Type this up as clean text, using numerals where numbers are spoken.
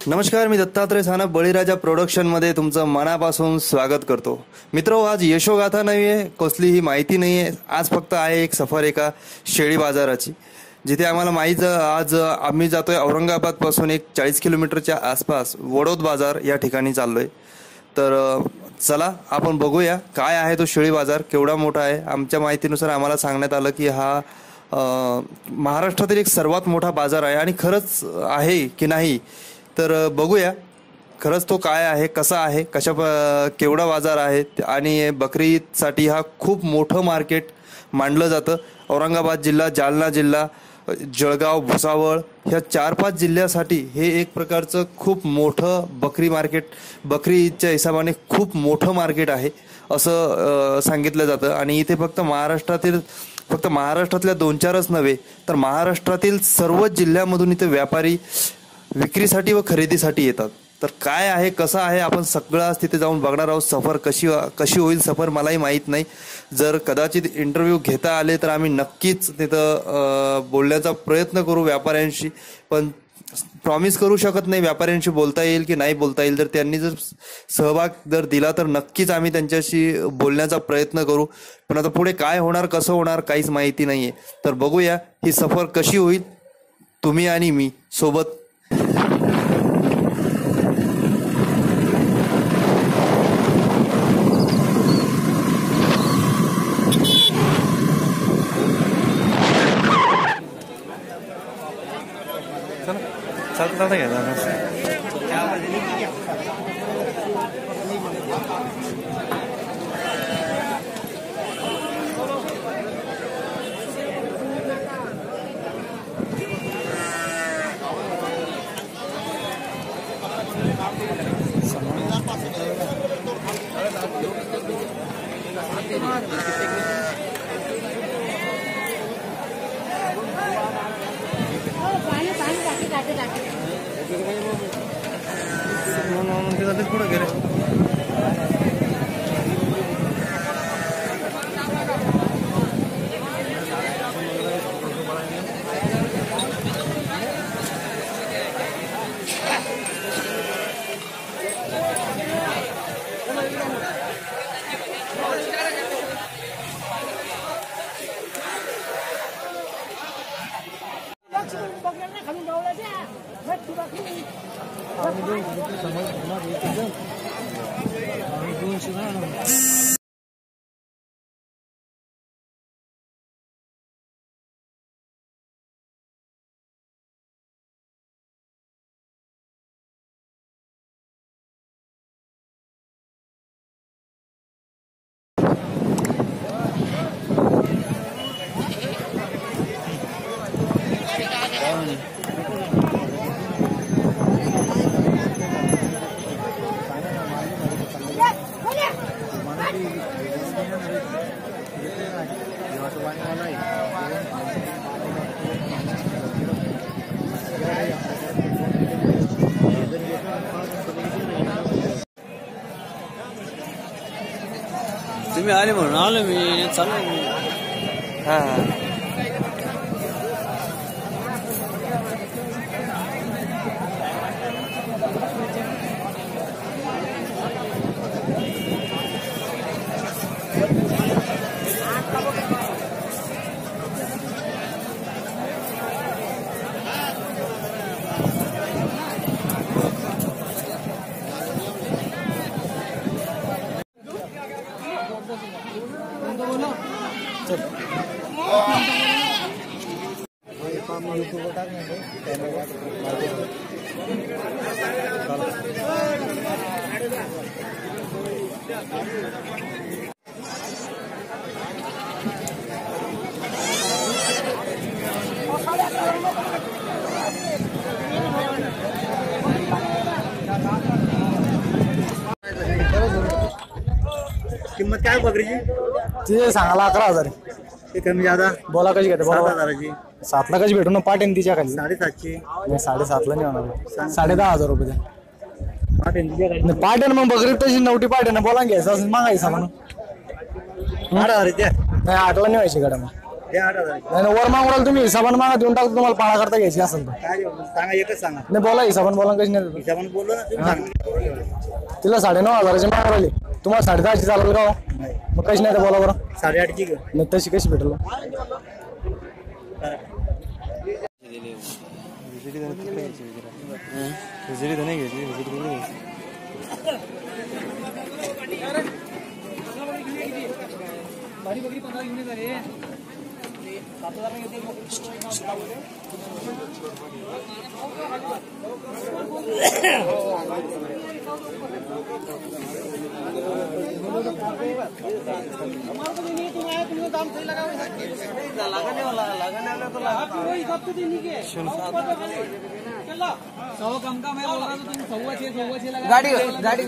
नमस्कार, मी दत्तात्रय सानप बळीराजा प्रोडक्शनमध्ये तुमचं मनापासून स्वागत करतो. मित्र, आज यशोगाथा नाही आहे, कसलीही माहिती नाही आहे. आज फक्त आहे एक सफर एका शेळी बाजाराची, जिथे आम्हाला माहीत आज आम्ही जातोय औरंगाबादपासून एक 40 किलोमीटरच्या आसपास वडोद बाजार या ठिकाणी चाललोय. तर चला आपण बघूया काय आहे तो शेळी बाजार, केवढा मोठा आहे. आमच्या माहितीनुसार आम्हाला सांगण्यात आलं की हा महाराष्ट्रातील एक सर्वात मोठा बाजार आहे. आणि खरंच आहे की नाही तर बघूया खरंच तो काय आहे, कसा आहे, केवढा बाजार आहे. आणि बकरी ईदसाठी हा खूप मोठं मार्केट मानलं जातं. औरंगाबाद जिल्हा, जालना जिल्हा, जळगाव, भुसावळ ह्या 4-5 जिल्ह्यासाठी हे एक प्रकारचं खूप मोठं बकरी ईदच्या हिशोबाने खूप मोठं मार्केट आहे असं सांगितलं जातं. आणि इथे फक्त महाराष्ट्रातल्या 2-4च नव्हे तर महाराष्ट्रातील सर्वच जिल्ह्यामधून इथे व्यापारी विक्रीसाठी व खरेदीसाठी येतात. तर काय आहे, कसं आहे, आपण सगळं आज तिथे जाऊन बघणार आहोत. सफर कशी होईल सफर मलाही माहीत नाही. जर कदाचित इंटरव्ह्यू घेता आले तर आम्ही नक्कीच तिथं बोलण्याचा प्रयत्न करू व्यापाऱ्यांशी. पण प्रॉमिस करू शकत नाही व्यापाऱ्यांशी बोलता येईल की नाही बोलता येईल. तर त्यांनी जर सहभाग दिला तर नक्कीच आम्ही त्यांच्याशी बोलण्याचा प्रयत्न करू. पण आता पुढे काय होणार, कसं होणार, काहीच माहिती नाहीये. तर बघूया ही सफर कशी होईल, तुम्ही आणि मी सोबत. चालतं घ्या पुढे गेले. तुम्ही आले म्हणून आलो मी, चालू मी. हा किंमत काय बकरीची? तिथे सांगायला 11,000. ते कमी ज्यादा बोला कशी घेते? 7,000ची. 7ला कशी भेटू ना पाटेन तिच्या खाली? 7,500. नाही 7.5ला नाही होणार. 10,500 रुपये द्या. पाटेन मग बकरी तशी 9टी पाटेन बोला घ्यायचं असं मागायचं म्हणून. 8,000 द्या. नाही 8ला नाही व्हायची गाड्या मग. हे 8,000 नाही नाही, वर मागून तुम्ही हिसाबाने मागा देऊन टाकतो तुम्हाला पाळा करता घ्यायची असेल तर. काय सांगा, एकच सांगा. नाही बोला हिसाबाने बोला कशी नाही देत. हिशोबाने बोललो ना तुम्ही सांगा. तिला 9,500ची मागून राहिली तुम्हाला 10,500 चालेल का हो? मग कशी नाही तर बोला बरं. 8,500 घेऊ. नाही तशी कशी भेटेल हो? गाड़ी गाड़ी